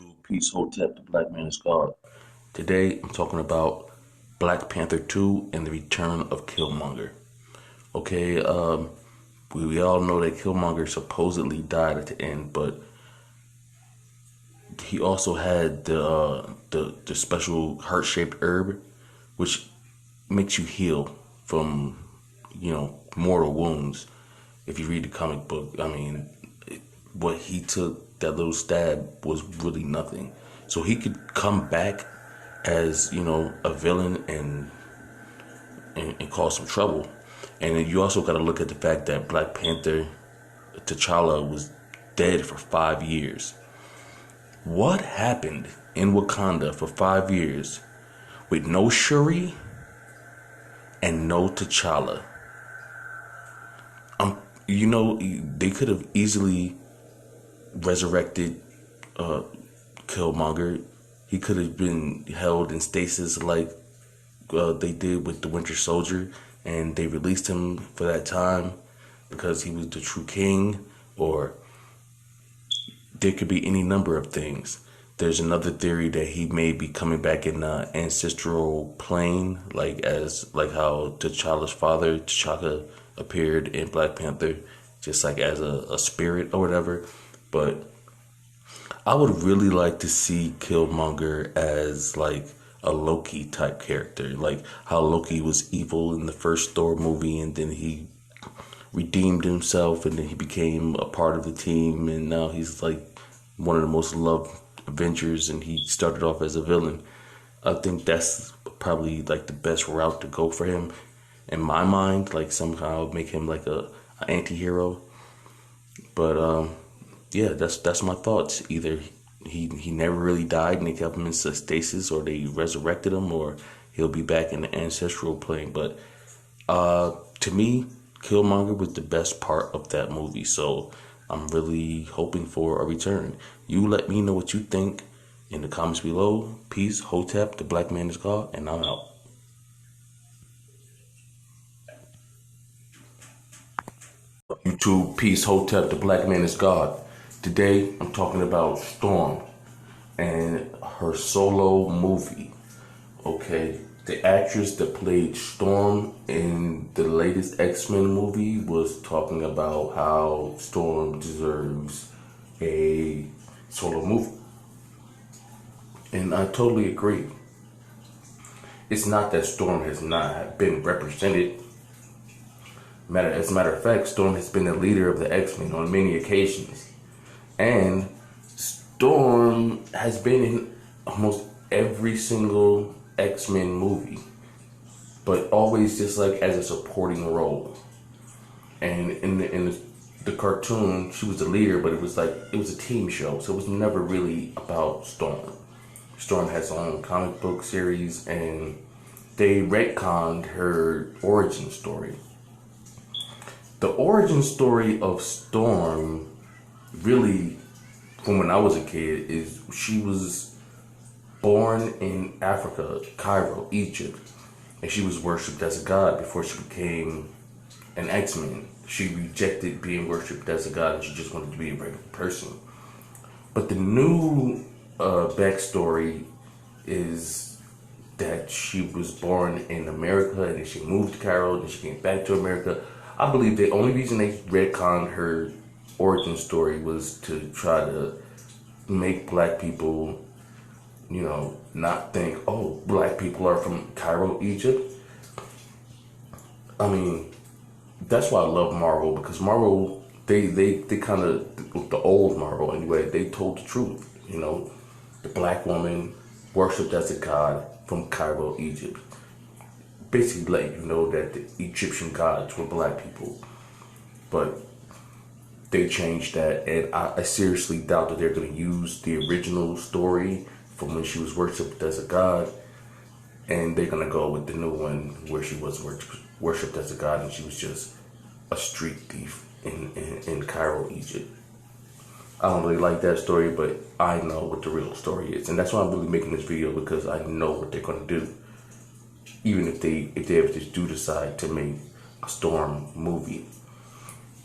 YouTube, Peace Hotep, the Black Man is God. Today I'm talking about Black Panther 2 and the Return of Killmonger. Okay, we all know that Killmonger supposedly died at the end, but he also had the special heart-shaped herb, which makes you heal from, mortal wounds. If you read the comic book, I mean, what he took, that little stab, was really nothing. So he could come back as, a villain and cause some trouble. And then you also got to look at the fact that Black Panther, T'Challa, was dead for 5 years. What happened in Wakanda for 5 years with no Shuri and no T'Challa? They could have easily resurrected Killmonger. He could have been held in stasis like they did with the Winter Soldier, and they released him for that time because he was the true king, or there could be any number of things. There's another theory that he may be coming back in the ancestral plane, like how T'Challa's father, T'Chaka, appeared in Black Panther, just like as a spirit or whatever. But I would really like to see Killmonger as like a Loki type character, like how Loki was evil in the first Thor movie, and then he redeemed himself, and then he became a part of the team, and now he's like one of the most loved Avengers, and he started off as a villain. I think that's probably like the best route to go for him in my mind, like somehow make him like a anti-hero. But yeah, that's my thoughts. Either he never really died and they kept him in stasis, or they resurrected him, or he'll be back in the ancestral plane. But to me, Killmonger was the best part of that movie, so I'm really hoping for a return. You let me know what you think in the comments below. Peace, Hotep, the Black Man is God, and I'm out. YouTube, Peace, Hotep, the Black Man is God. Today I'm talking about Storm and her solo movie. Okay, the actress that played Storm in the latest X-Men movie was talking about how Storm deserves a solo movie. And I totally agree. It's not that Storm has not been represented. As a matter of fact, Storm has been the leader of the X-Men on many occasions. And Storm has been in almost every single X-Men movie, but always just like as a supporting role. And in the cartoon, she was the leader, but it was a team show, so it was never really about Storm. Storm has her own comic book series, and they retconned her origin story. The origin story of Storm, really, from when I was a kid, is she was born in Africa, Cairo, Egypt, and she was worshipped as a god before she became an X-Men. She rejected being worshipped as a god, and she just wanted to be a regular person. But the new backstory is that she was born in America, and then she moved to Cairo, and then she came back to America. I believe the only reason they retconned her origin story was to try to make black people, not think, oh, black people are from Cairo, Egypt. I mean, that's why I love Marvel, because Marvel, they kind of, the old Marvel anyway, they told the truth. The black woman worshipped as a god from Cairo, Egypt. Basically let you know that the Egyptian gods were black people. But they changed that, and I seriously doubt that they're going to use the original story from when she was worshipped as a god, and they're going to go with the new one where she was worshipped as a god and she was just a street thief in Cairo, Egypt. I don't really like that story, but I know what the real story is, and that's why I'm really making this video, because I know what they're going to do. Even if they ever just do decide to make a Storm movie.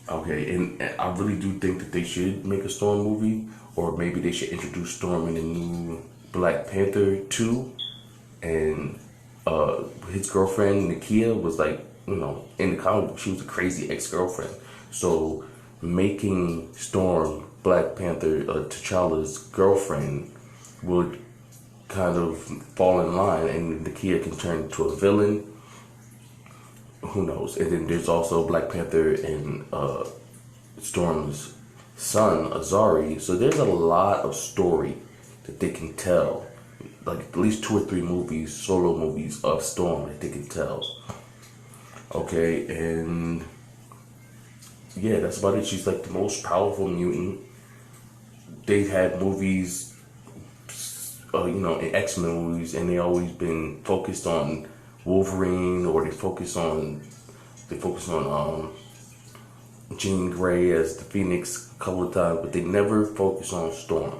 Okay, and I really do think that they should make a Storm movie, or maybe they should introduce Storm in the new Black Panther 2. And his girlfriend Nakia was like, in the comic book, she was a crazy ex-girlfriend. So making Storm Black Panther T'Challa's girlfriend would kind of fall in line, and Nakia can turn into a villain. Who knows? And then there's also Black Panther and Storm's son Azari. So there's a lot of story that they can tell, like at least 2 or 3 movies, solo movies of Storm that they can tell. Okay, and yeah, that's about it. She's like the most powerful mutant. They've had movies, in X-Men movies, and they always been focused on Wolverine, or they focus on Jean Grey as the Phoenix a couple of times, but they never focus on Storm.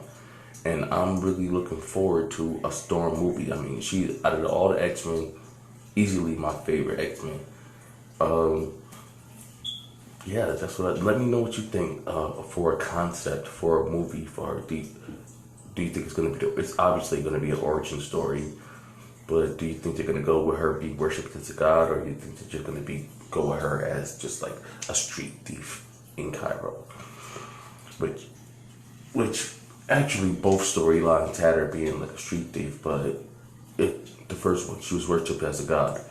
And I'm really looking forward to a Storm movie. I mean, she, out of all the X-Men, easily my favorite X-Men. Yeah, that's what. Let me know what you think for a concept for a movie for her. Do you think it's gonna be? It's obviously gonna be an origin story, but do you think they're gonna go with her be worshipped as a god, or do you think they're just gonna go with her as just like a street thief in Cairo? Which actually both storylines had her being like a street thief, but the first one she was worshipped as a god.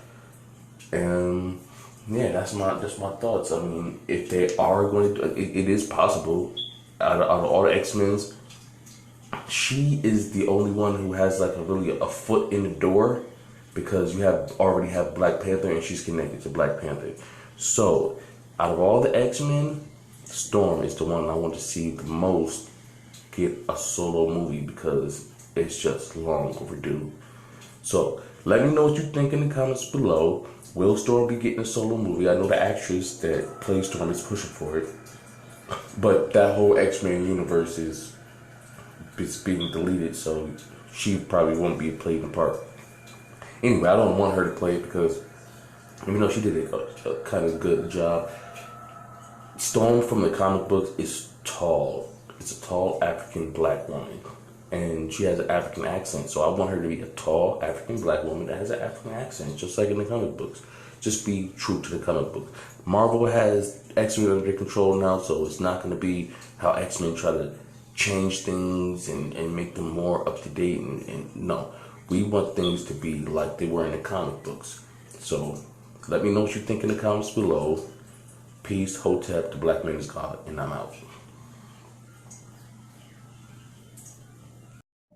And yeah, that's my thoughts. I mean, if they are going to, it is possible. Out of all the X-Men's, she is the only one who has like a foot in the door, because you already have Black Panther, and she's connected to Black Panther. So out of all the X-Men, Storm is the one I want to see the most get a solo movie, because it's just long overdue. So let me know what you think in the comments below. Will Storm be getting a solo movie? I know the actress that plays Storm is pushing for it, but that whole X-Men universe is being deleted, so she probably won't be played the part. Anyway, I don't want her to play it, because even though she did a kind of good job, Storm from the comic books is tall. It's a tall African black woman, and she has an African accent. So I want her to be a tall African black woman that has an African accent, just like in the comic books. Just be true to the comic book. Marvel has X-Men under their control now, so it's not going to be how X-Men try to change things and make them more up to date. And no, we want things to be like they were in the comic books. So let me know what you think in the comments below. Peace, Hotep, the Black Man is God, and I'm out.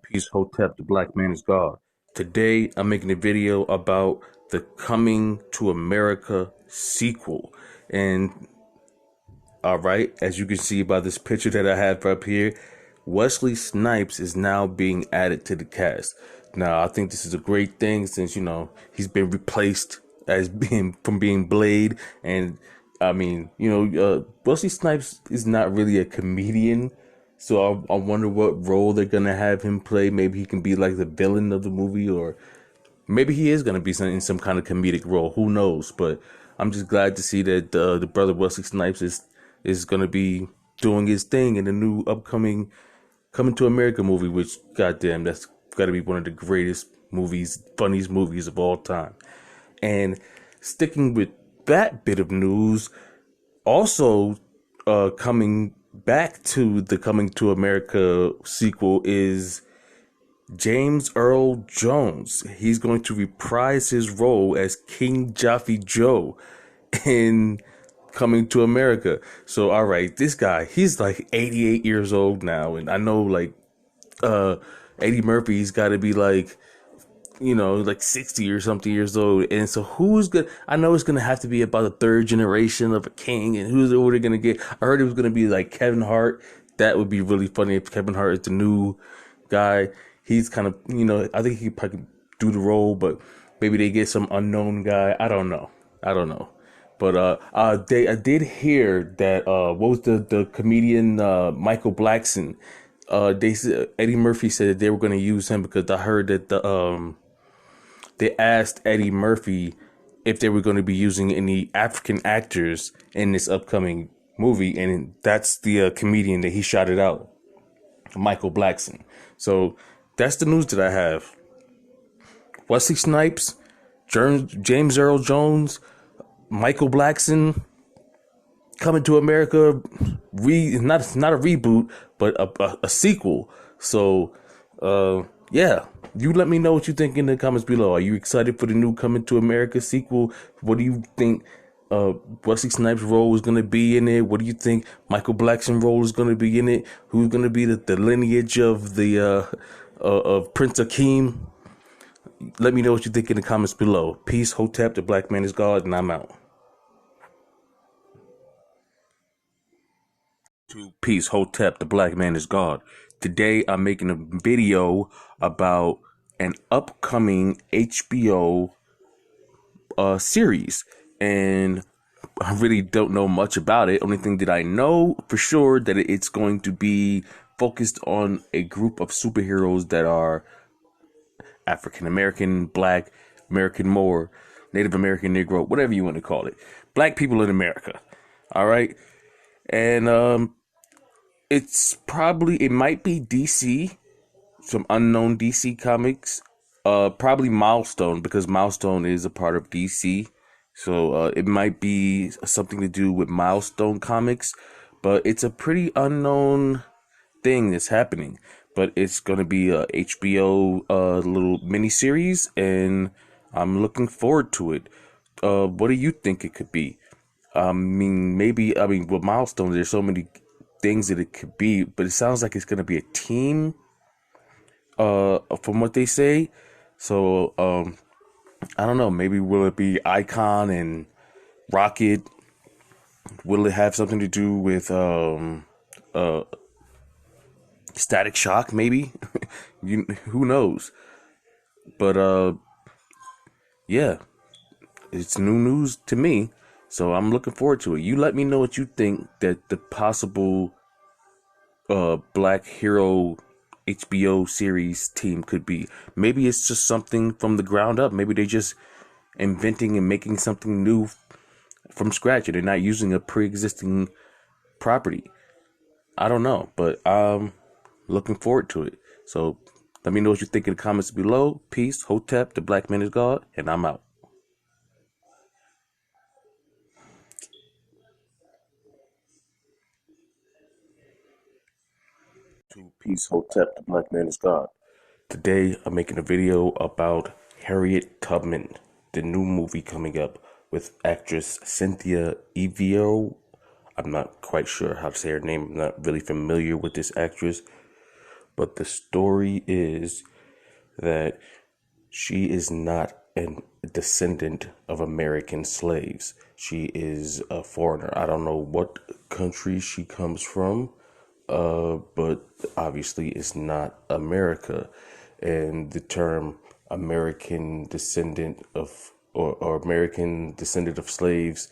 Peace, Hotep, the Black Man is God. Today, I'm making a video about the Coming to America sequel. And, alright, as you can see by this picture that I have up here, Wesley Snipes is now being added to the cast. Now, I think this is a great thing, since, he's been replaced as being Blade. And, I mean, Wesley Snipes is not really a comedian. So I wonder what role they're going to have him play. Maybe he can be like the villain of the movie, or maybe he is going to be in some kind of comedic role. Who knows? But I'm just glad to see that the brother Wesley Snipes is going to be doing his thing in the new upcoming Coming to America movie, which, goddamn, that's got to be one of the greatest movies, funniest movies of all time. And sticking with that bit of news, also coming back to the Coming to America sequel is James Earl Jones. He's going to reprise his role as King Jaffe Joe in Coming to America. So, all right, this guy, he's like 88 years old now, and I know like Eddie Murphy's got to be like, like 60 or something years old. And so I know it's gonna have to be about the third generation of a king, and who they're gonna get. I heard it was gonna be like Kevin Hart. That would be really funny if Kevin Hart is the new guy. He's kind of, I think he could probably do the role, but maybe they get some unknown guy. I don't know. But I did hear that what was the comedian Michael Blackson? They said Eddie Murphy said that they were gonna use him, because I heard that they asked Eddie Murphy if they were going to be using any African actors in this upcoming movie, and that's the comedian that he shouted out. Michael Blackson. So that's the news that I have. Wesley Snipes, James Earl Jones, Michael Blackson coming to America. Not a reboot, but a sequel. So, yeah. You let me know what you think in the comments below. Are you excited for the new Coming to America sequel? What do you think Wesley Snipes' role is going to be in it? What do you think Michael Blackson's role is going to be in it? Who's going to be the lineage of the of Prince Akeem? Let me know what you think in the comments below. Peace, Hotep, the black man is God, and I'm out. Peace, Hotep, the black man is God. Today I'm making a video about an upcoming HBO series, and I really don't know much about it. Only thing that I know for sure that it's going to be focused on a group of superheroes that are African American, Black, American Moor, Native American, Negro, whatever you want to call it. Black people in America. All right. And it might be DC, some unknown DC comics. Probably Milestone, because Milestone is a part of DC. So it might be something to do with Milestone Comics, but it's a pretty unknown thing that's happening. But it's gonna be a HBO little mini series, and I'm looking forward to it. What do you think it could be? With Milestone, there's so many things that it could be, but it sounds like it's gonna be a team. From what they say, so I don't know. Maybe will it be Icon and Rocket? Will it have something to do with Static Shock? Maybe. Who knows? But yeah, it's new news to me, so I'm looking forward to it. You let me know what you think that the possible Black Hero HBO series team could be. Maybe it's just something from the ground up. Maybe they just inventing and making something new from scratch, and they're not using a pre-existing property. I don't know, but I'm looking forward to it. So let me know what you think in the comments below. Peace, Hotep, the black man is God, and I'm out. Peace, Hotep, the black man is God. Today I'm making a video about Harriet Tubman, the new movie coming up with actress Cynthia Evio. I'm not quite sure how to say her name. I'm not really familiar with this actress, but the story is that she is not a descendant of American slaves. She is a foreigner. I don't know what country she comes from, but obviously it's not America. And the term American descendant of or American descendant of slaves,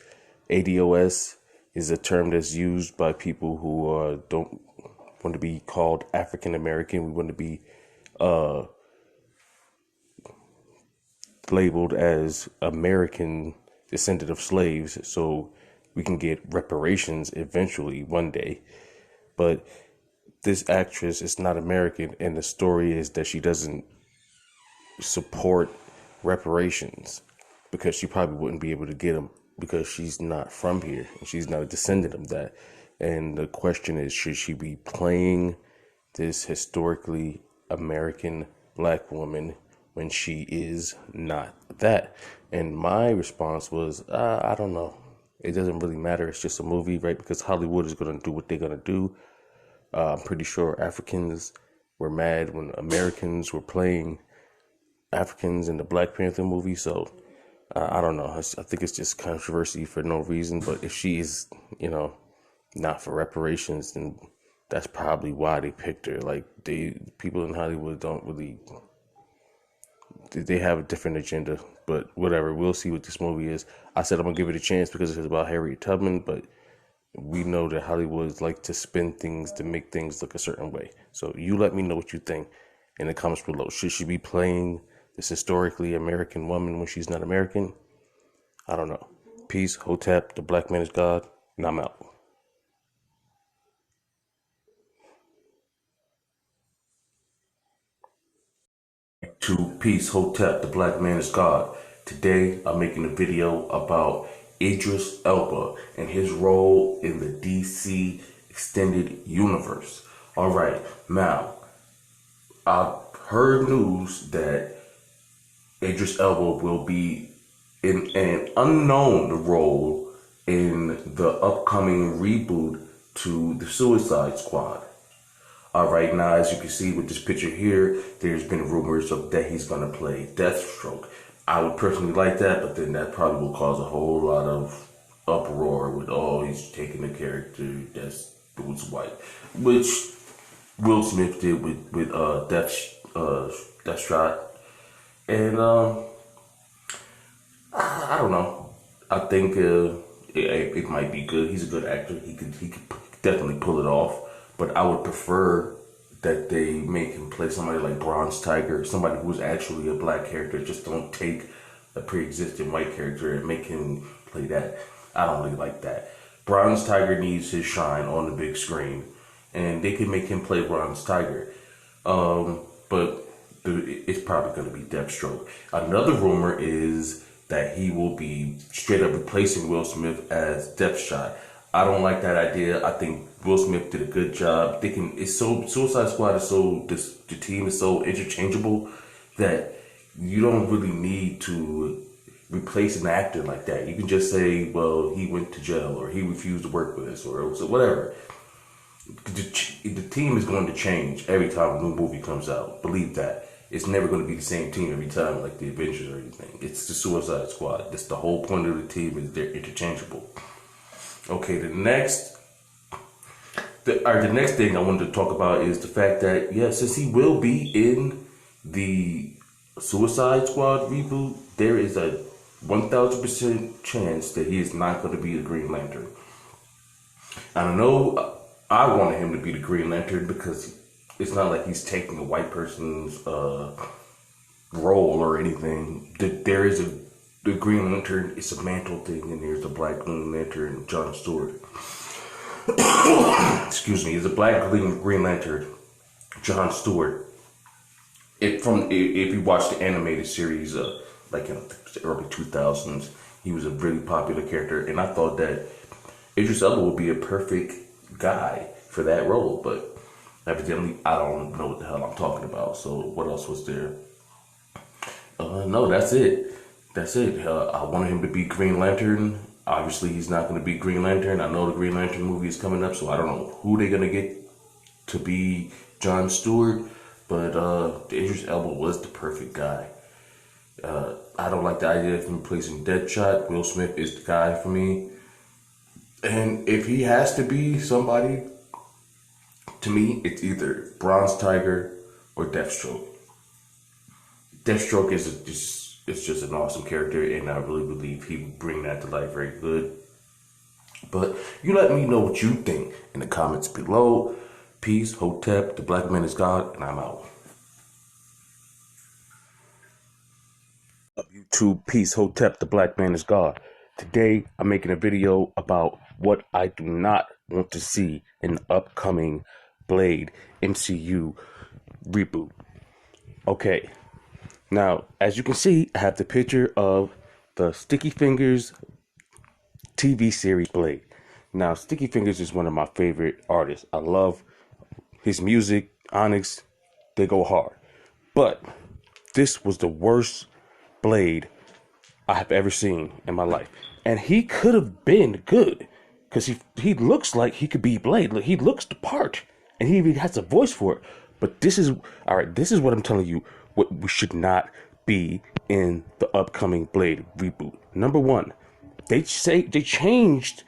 ADOS, is a term that's used by people who don't want to be called African American. We want to be labeled as American descendant of slaves, so we can get reparations eventually one day. But this actress is not American, and the story is that she doesn't support reparations because she probably wouldn't be able to get them because she's not from here and she's not a descendant of that. And the question is, should she be playing this historically American black woman when she is not that? And my response was, I don't know. It doesn't really matter. It's just a movie, right? Because Hollywood is going to do what they're going to do. I'm pretty sure Africans were mad when Americans were playing Africans in the Black Panther movie. So I don't know. I think it's just controversy for no reason. But if she is, not for reparations, then that's probably why they picked her. Like, people in Hollywood don't really, they have a different agenda. But whatever, we'll see what this movie is. I said I'm gonna give it a chance because it's about Harriet Tubman, but we know that Hollywood like to spin things to make things look a certain way. So you let me know what you think in the comments below. Should she be playing this historically American woman when she's not American? I don't know. Peace, Hotep, the black man is God, and I'm out. to Peace Hotep, the Black Man is God. Today I'm making a video about Idris Elba and his role in the DC Extended Universe. Alright, now I've heard news that Idris Elba will be in an unknown role in the upcoming reboot to the Suicide Squad. All right, now as you can see with this picture here, there's been rumors of that he's gonna play Deathstroke. I would personally like that, but then that probably will cause a whole lot of uproar with, oh, he's taking a character who's white, which Will Smith did with Deathshot, and I don't know. I think it might be good. He's a good actor. He could definitely pull it off. But I would prefer that they make him play somebody like Bronze Tiger, somebody who's actually a black character. Just don't take a pre-existing white character and make him play that. I don't really like that. Bronze Tiger needs his shine on the big screen, and they can make him play Bronze Tiger. But it's probably going to be Deathstroke. Another rumor is that he will be straight up replacing Will Smith as Deathshot. I don't like that idea. I think Will Smith did a good job. Suicide Squad is the team is so interchangeable that you don't really need to replace an actor like that. You can just say, well, he went to jail or he refused to work with us or whatever. The team is going to change every time a new movie comes out. Believe that. It's never going to be the same team every time like the Avengers or anything. It's the Suicide Squad. That's the whole point of the team, is they're interchangeable. Okay, the next thing I wanted to talk about is the fact that, since he will be in the Suicide Squad reboot, there is a 1,000% chance that he is not going to be the Green Lantern. I know I wanted him to be the Green Lantern because it's not like he's taking a white person's role or anything. There is the Green Lantern, it's a mantle thing, and there's a black Green Lantern, John Stewart. Excuse me, it's a black Green Lantern, John Stewart. If you watch the animated series, like in the early 2000s, he was a really popular character, and I thought that Idris Elba would be a perfect guy for that role, but evidently I don't know what the hell I'm talking about. So what else was there? No, that's it. I wanted him to be Green Lantern. Obviously, he's not going to be Green Lantern. I know the Green Lantern movie is coming up, so I don't know who they're going to get to be John Stewart. But Idris Elba was the perfect guy. I don't like the idea of him replacing Deadshot. Will Smith is the guy for me. And if he has to be somebody, to me, it's either Bronze Tiger or Deathstroke. Deathstroke is just an awesome character, and I really believe he would bring that to life very good. But you let me know what you think in the comments below. Peace, Hotep, the Black Man is God, and I'm out. YouTube, Peace, Hotep, the Black Man is God. Today, I'm making a video about what I do not want to see in the upcoming Blade MCU reboot. Okay. Now, as you can see, I have the picture of the Sticky Fingers TV series Blade. Now, Sticky Fingers is one of my favorite artists. I love his music, Onyx, they go hard. But this was the worst Blade I have ever seen in my life. And he could have been good, because he looks like he could be Blade. Look, he looks the part, and he even has a voice for it. But this is what I'm telling you, what we should not be in the upcoming Blade reboot. Number one, they changed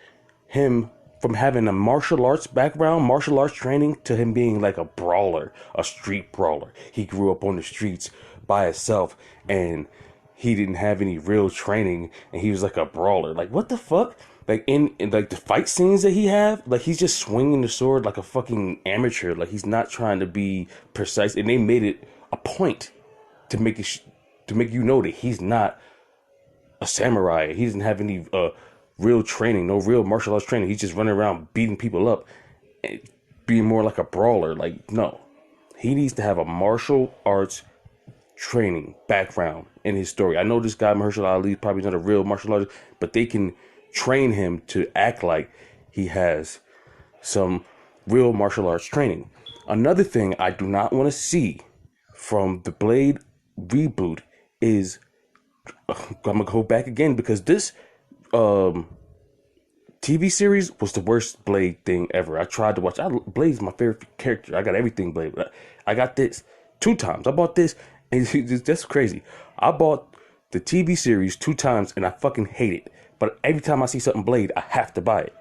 him from having a martial arts background, martial arts training, to him being like a brawler, a street brawler. He grew up on the streets by himself, and he didn't have any real training, and he was like a brawler. Like, what the fuck? Like in like the fight scenes that he have, like he's just swinging the sword like a fucking amateur. Like he's not trying to be precise, and they made it a point to make you know that he's not a samurai. He doesn't have any real training, no real martial arts training. He's just running around beating people up, and being more like a brawler. Like, no, he needs to have a martial arts training background in his story. I know this guy, Mahershala Ali, is probably not a real martial artist, but they can train him to act like he has some real martial arts training. Another thing I do not want to see from the Blade reboot is, I'm gonna go back again because this TV series was the worst Blade thing ever. I tried to watch. Blade's my favorite character. I got everything Blade. I got this 2 times. I bought this, and that's crazy. I bought the TV series 2 times, and I fucking hate it. But every time I see something Blade, I have to buy it.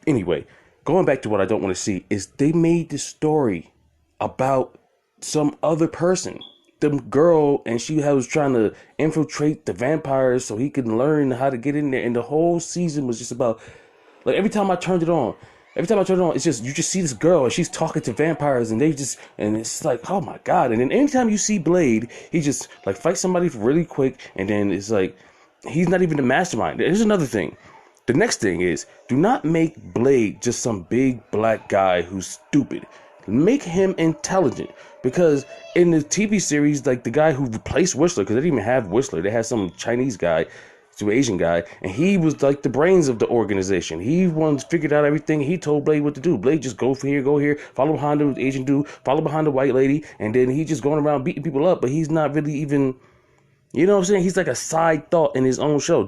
Anyway, going back to what I don't want to see is they made this story about some other person. The girl, and she was trying to infiltrate the vampires so he could learn how to get in there. And the whole season was just about, like, every time I turned it on, it's just, you just see this girl and she's talking to vampires and and it's like, oh my God. And then anytime you see Blade, he just like fights somebody really quick. And then it's like, he's not even the mastermind. There's another thing. The next thing is, do not make Blade just some big black guy who's stupid. Make him intelligent. Because in the TV series, like the guy who replaced Whistler, because they didn't even have Whistler, they had some Chinese guy, some Asian guy, and he was like the brains of the organization. He once figured out everything. He told Blade what to do. Blade just go here, follow behind the Asian dude, follow behind the white lady, and then he just going around beating people up, but he's not really even, you know what I'm saying? He's like a side thought in his own show.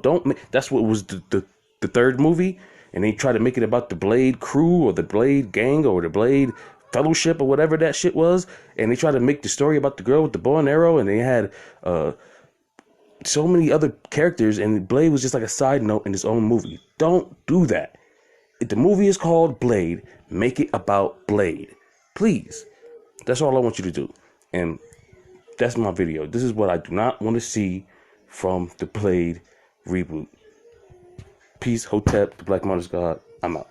That's what was the third movie, and they try to make it about the Blade crew or the Blade gang or the Blade Fellowship or whatever that shit was, and they tried to make the story about the girl with the bow and arrow, and they had so many other characters, and Blade was just like a side note in his own movie. Don't do that. If the movie is called Blade, make it about Blade, please. That's all I want you to do, and that's my video. This is what I do not want to see from the Blade reboot. Peace, Hotep, the Black Monarch's God. I'm out.